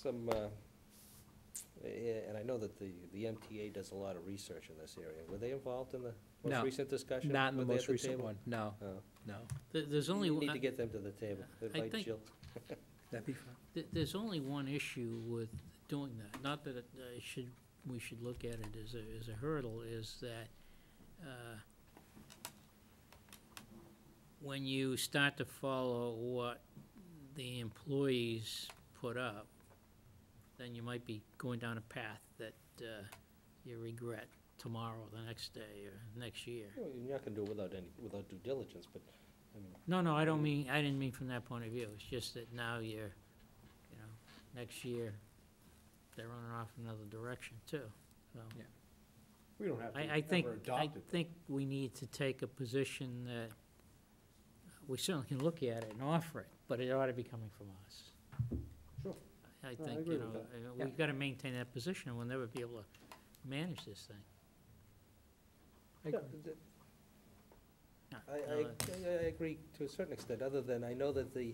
some, and I know that the MTA does a lot of research in this area. Were they involved in the most No, recent discussion? Not in the Were they most at recent table? one, no, Oh. no. There's only, You need to get them to the table. Invite think- Jill. That'd be fine. there's only one issue with doing that. Not that we should look at it as a hurdle, is that when you start to follow what the employees put up, then you might be going down a path that you regret tomorrow, the next day, or next year. Well, you're not gonna do it without due diligence, but, I mean, No, I didn't mean from that point of view. It's just that now next year, they're running off another direction too, so. Yeah. We don't have to I think, ever adopt it. think we need to take a position that we certainly can look at it and offer it, but it ought to be coming from us. Sure. I No, I think, agree with that. Yeah. we've gotta maintain that position, and we'll never be able to manage this thing. I yeah, agree. I agree to a certain extent, other than I know that the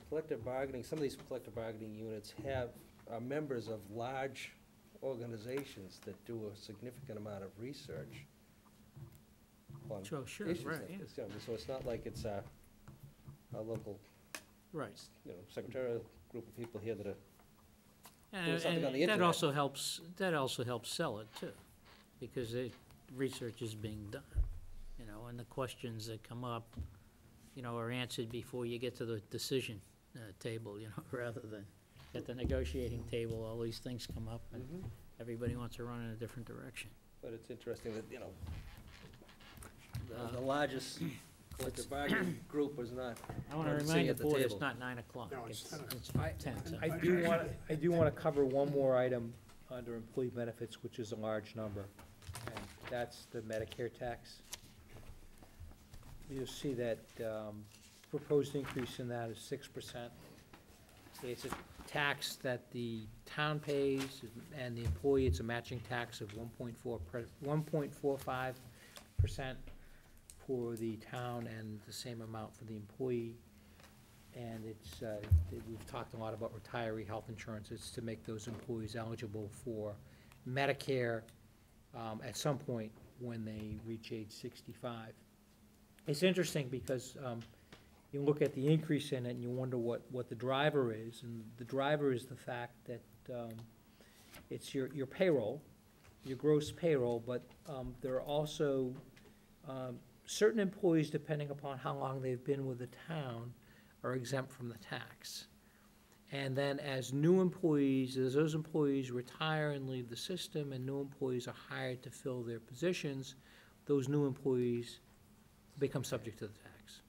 collective bargaining, some of these collective bargaining units are members of large organizations that do a significant amount of research on Sure, issues right, like yeah, this. So it's not like it's our local, right. secretarial group of people here that are, And something on the that internet. also helps sell it too, because research is being done, and the questions that come up, are answered before you get to the decision table, rather than at the negotiating table, all these things come up and everybody wants to run in a different direction. but it's interesting that, the largest collective bargaining group was not. I want to Sitting remind the at the board, it's table. not 9 o'clock, No, it's 10. it's I- 10. so- I do want to cover one more item under employee benefits, which is a large number, and that's the Medicare tax. You'll see that proposed increase in that is 6%. It's a tax that the town pays, and the employee, it's a matching tax of 1.45% for the town and the same amount for the employee. And it's, we've talked a lot about retiree health insurance. It's to make those employees eligible for Medicare at some point when they reach age 65. It's interesting because you look at the increase in it and you wonder what the driver is. And the driver is the fact that it's your payroll, your gross payroll, but there are also certain employees, depending upon how long they've been with the town, are exempt from the tax. And then as new employees, as those employees retire and leave the system and new employees are hired to fill their positions, those new employees become subject to the tax.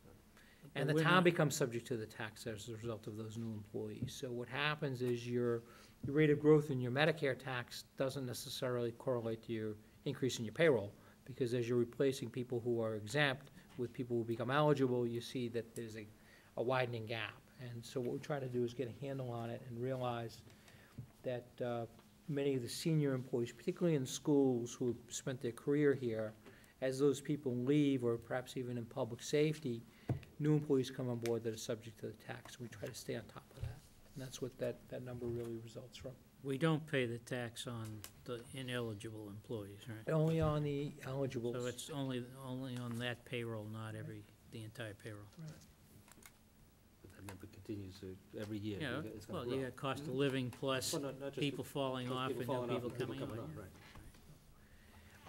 And the But we're town not- becomes subject to the tax as a result of those new employees. So what happens is your rate of growth in your Medicare tax doesn't necessarily correlate to your increase in your payroll, because as you're replacing people who are exempt with people who become eligible, you see that there's a widening gap. And so what we're trying to do is get a handle on it and realize that many of the senior employees, particularly in schools who have spent their career here, as those people leave, or perhaps even in public safety, new employees come on board that are subject to the tax. We try to stay on top of that. And that's what that number really results from. We don't pay the tax on the ineligible employees, right? Only on the eligibles. So it's only on that payroll, not the entire payroll. But that number continues every year. Yeah, It's gonna well, grow. you got cost of living plus Well, not just people falling people off and falling new off people and coming on. on, right.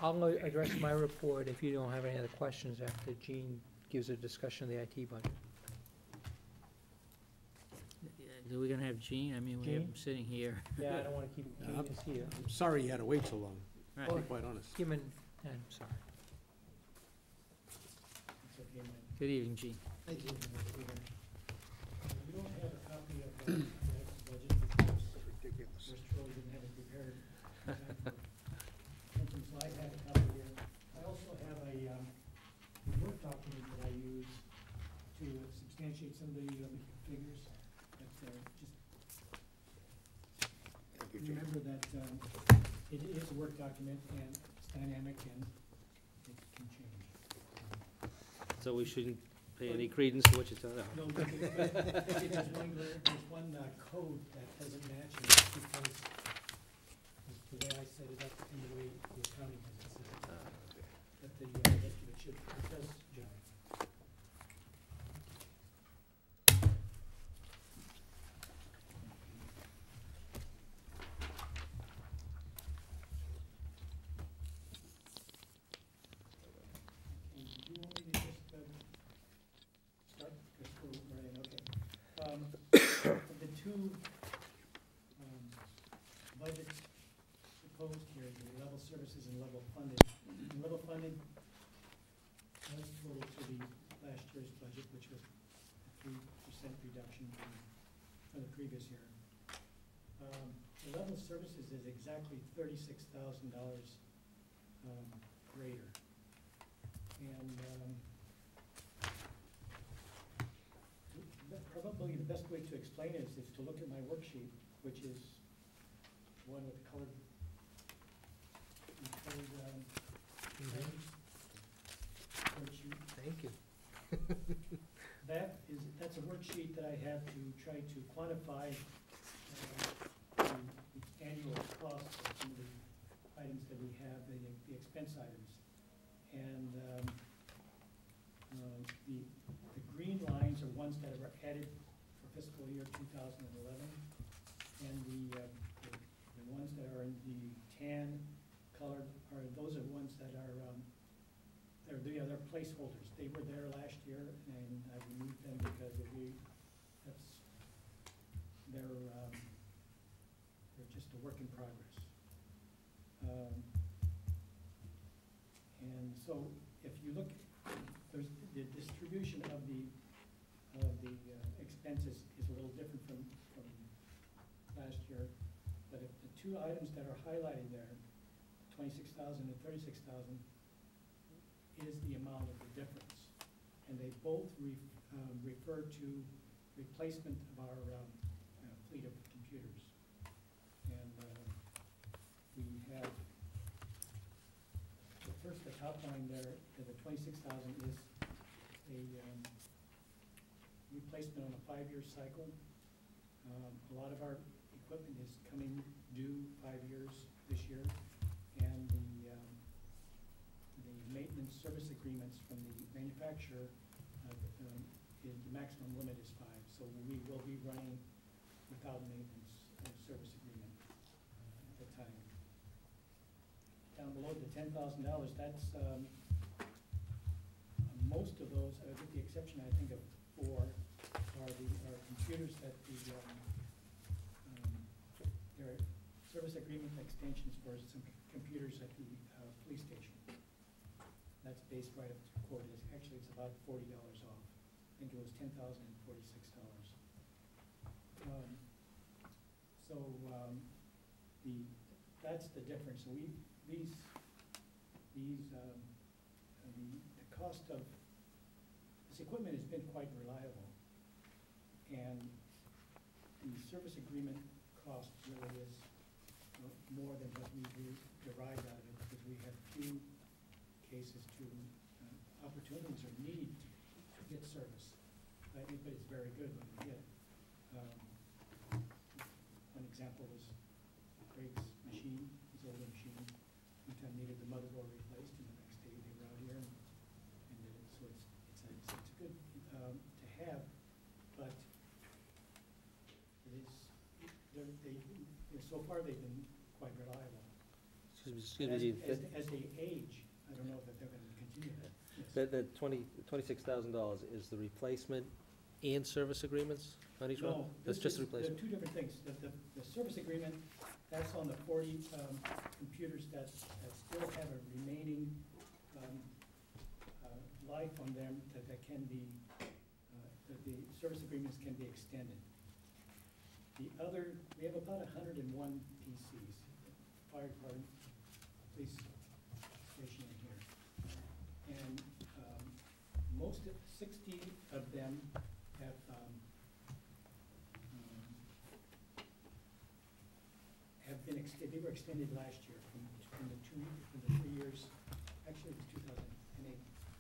I'll address my report if you don't have any other questions after Jean gives a discussion of the IT budget. Are we gonna have Gene? I mean, we have him Gene? sitting here. Yeah, I don't want to keep Jean is here. I'm sorry you had to wait so long, Right. to be quite honest. Give him, I'm sorry. Good evening, Gene. Thank you. We don't have a copy of the next budget because Ridiculous. Mr. Troy didn't have it prepared. Since I had a copy here. I also have a Word document that I use to substantiate some of the figures. But just Thank you, Jim. remember that it is a Word document and it's dynamic and it can change. So we shouldn't pay any credence to what you're telling? No, but there's one code that doesn't match it because it's the way I set it up and the way the accounting has it set up. But it does jive. Okay, do you want me to just, start? Just go right in, okay. The two, budgets proposed here, the level services and level funding. Level funding does total to the last year's budget, which was a 3% reduction from the previous year. The level services is exactly $36,000 greater. And probably the best way to explain it is to look at my worksheet, which is one with colored worksheet. Thank you. That's a worksheet that I have to try to quantify the annual cost of some of the items that we have, the expense items. And the green lines are ones that are added for fiscal year 2011, and the ones that are in the tan colored those are ones that are they're placeholders. They were there last year, and I removed them because they're just a work in progress. And so, if you look, there's the distribution of the expenses is a little different from last year. But if the two items that are highlighted there, 26,000 and 36,000, is the amount of the difference. And they both refer to replacement of our fleet of computers. And we have, the top line there, the 26,000 is a replacement on a 5-year cycle. A lot of our equipment is coming due 5 years this year, and the maintenance service agreements from the manufacturer, the maximum limit is 5. So we will be running without a maintenance service agreement at the time. Down below the $10,000, that's most of those, with the exception, I think, of 4, are computers that there are service agreement extensions for some computers at the police station. That's based right up to quote. Actually, it's about $40 off. I think it was $10,046. That's the difference. So the cost of this equipment has been quite reliable, and the service agreement cost really is more than what we derived out of it, because we have few cases to opportunities or need to get service. But it's very good when we get it. One example was Craig's machine, his older machine. One time needed the motherboard replaced, and the next day they were out here and did it. So it's good to have, but it is so far they've been quite reliable. Excuse me, As they age, I don't know that they're going to continue that. the $26,000 is the replacement and service agreements on each one? No, That's just they're replacement? two different things. The service agreement, that's on the 40 computers that still have a remaining life on them that can be, that the service agreements can be extended. The other, we have about 101 PCs, fire department, police station in here. And most of, 60 of them have been extended. They were extended last year from the 3 years. Actually, it was 2008.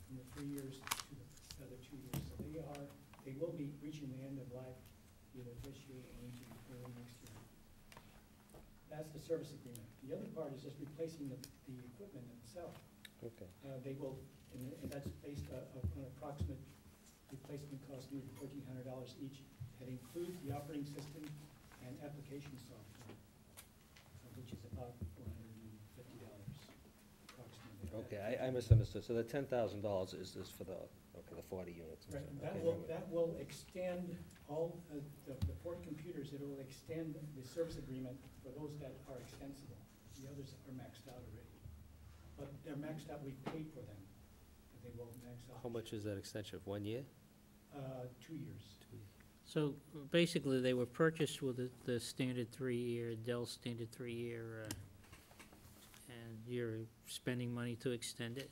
From the 3 years to the the 2 years. So they will be reaching the end of life either this year or into early next year. That's the service agreement. The other part is just replacing the equipment itself. Okay. They will, and that's based on approximate replacement cost, near $1,400 each. That includes the operating system and application software, which is about $450 approximately. Okay, I misunderstood. So the $10,000 is for the 40 units. Right, and Okay, that will extend all the 4 computers. It will extend the service agreement for those that are extensible. The others are maxed out already. But they're maxed out, we paid for them, but they won't max out. How much is that extension, 1 year? 2 years. So basically, they were purchased with the standard 3-year, Dell standard 3-year, and you're spending money to extend it?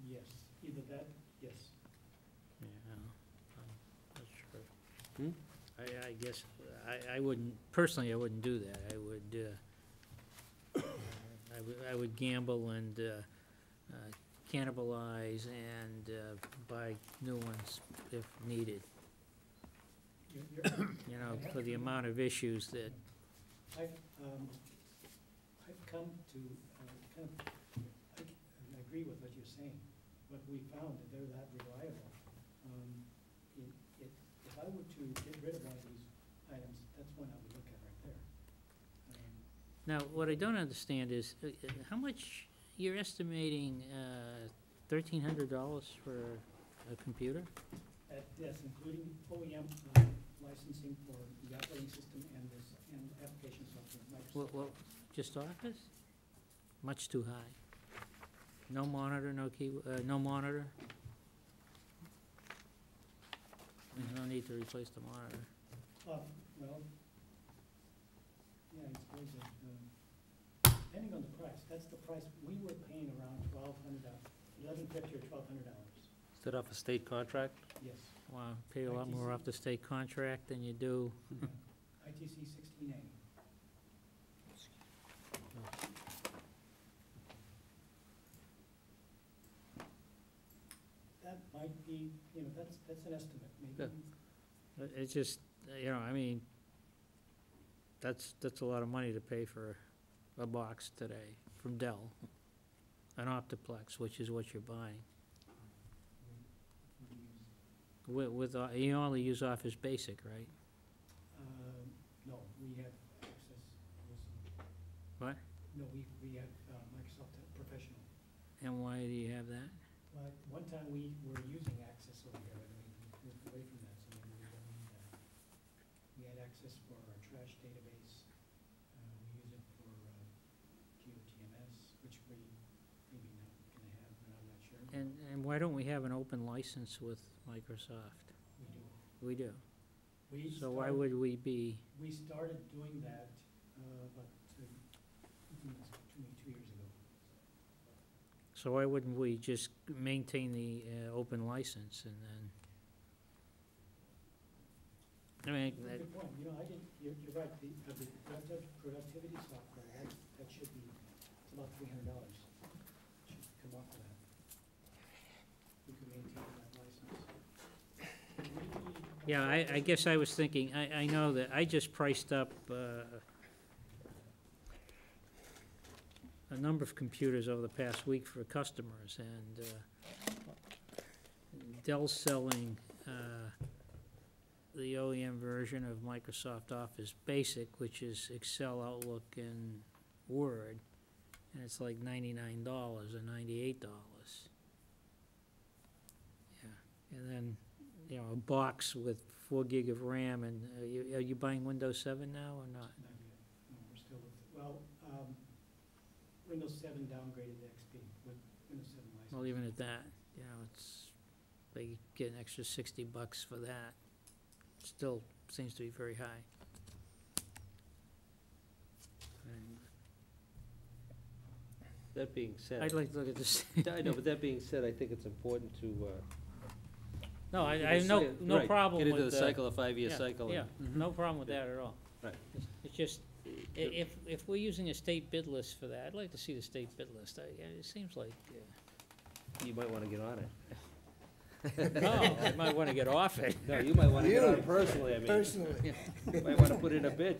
Yes, either that, yes. Yeah, I'm not sure. Hmm? I guess, I wouldn't, personally, I wouldn't do that. I would gamble and cannibalize and buy new ones if needed. You know, for the amount of issues that, I've come to kind of, I agree with what you're saying, but we found that they're that reliable. If I were to get rid of one of these items, that's one I would look at right there. now, what I don't understand is, how much, you're estimating $1,300 for a computer? Yes, including OEM licensing for the operating system and application software, Microsoft. Well, just Office? Much too high. No monitor, no monitor? There's no need to replace the monitor. Well, yeah, I suppose that, depending on the price, that's the price, we were paying around $1,200, $1,150 or $1,200, Is that off a state contract? yes. Wow, pay a lot more off the state contract than you do. ITC 16A. That might be, that's an estimate, maybe. It's just, I mean, that's a lot of money to pay for a box today from Dell. An Optiplex, which is what you're buying. You only use Office Basic, right? No, we have Access. What? No, we have Microsoft Professional. And why do you have that? Well, one time we were using Access over here, and we moved away from that, so maybe we don't need that. We had Access for our trash database. We use it for GOTMS, which we maybe not gonna have, but I'm not sure. And why don't we have an open license with Microsoft? We do. We do. So why would we be, We started doing that about 2 years ago. so why wouldn't we just maintain the open license and then? I mean, That's a good point. You're right, the productivity software, that should be, it's about $300. Should come off of that. We could maintain that license. yeah, I guess I was thinking, I know that I just priced up a number of computers over the past week for customers, and Dell's selling the OEM version of Microsoft Office Basic, which is Excel, Outlook, and Word, and it's like $99 or $98. Yeah, and then, a box with 4 gig of RAM, and are you buying Windows 7 now or not? Not yet. No, we're still with, Windows 7 downgraded to XP with Windows 7 license. Well, even at that, they get an extra $60 for that. Still seems to be very high. And That being said. I'd like to look at this. I know, but that being said, I think it's important to. No, I you have know, no right, problem with. Get into the cycle, a 5-year yeah, cycle. Yeah, and- no problem with that at all. Right. It's just, if we're using a state bid list for that, I'd like to see the state bid list. It seems like, You might want to get on it. No, I might wanna get off it. No, you might wanna get You. on it personally, I mean. Personally. You might wanna put in a bid.